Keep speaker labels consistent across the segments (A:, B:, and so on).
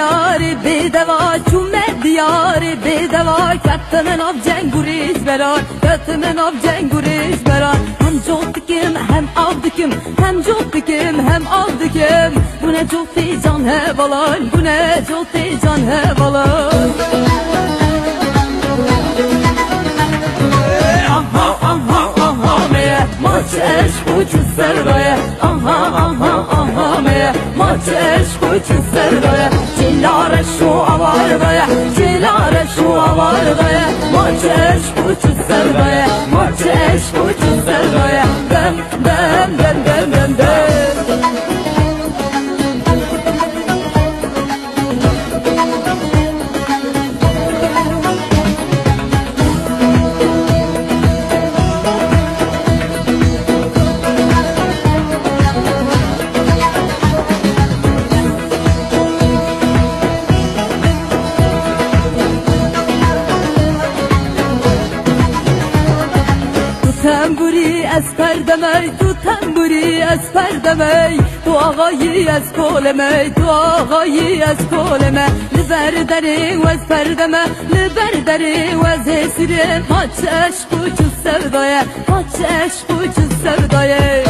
A: دیاری بدوا چومه دیاری بدوا کتمن آب جنگوریش برار کتمن آب جنگوریش برار hem jottikim hem avdikim hem jottikim hem avdikim bu ne jotti can hevalar bu ne jotti can hevalar aha aha aha me maç eşk uçu serdaye aha aha aha me maç eşk uçu serdaye cilare şu avardaya cilare şu avardaya maç eşk uçu serdaye maç eşk uçu serdaye dem dem dem dem dem dem Temburi esper demey, tu temburi esper demey Tu ağayı eskoleme, tu ağayı eskoleme Liber deri esper deme, liber deri esesire Maç eşk uçu sevdaya, maç eşk uçu sevdaya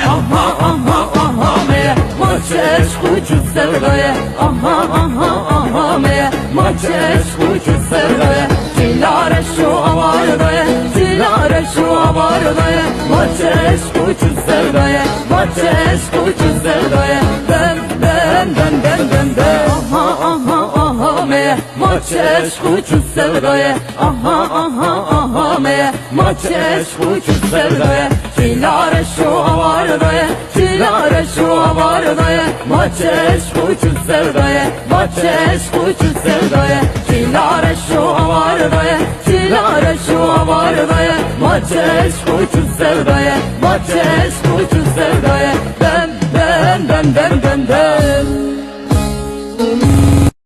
A: Aha aha aha me, maç eşk uçu sevdaya Aha aha aha me, maç eşk uçu sevdaya Cilare şu avardaya, cilare şu avardaya Maç eşk uçu sevdaya, maç eşk uçu sevdaya Dem dem dem dem dem dem Aha aha aha me, maç eşk uçu sevdaya Aha aha aha me, maç eşk uçu sevdaya Cilare şu avardaya, cilare şu avardaya Maç eşk uçu sevdaya, maç eşk uçu sevdaya Cilare şu avardaya, cilare şu avardaya Maç eşk uçu sevdaya, maç eşk uçu sevdaya Dem dem dem dem dem dem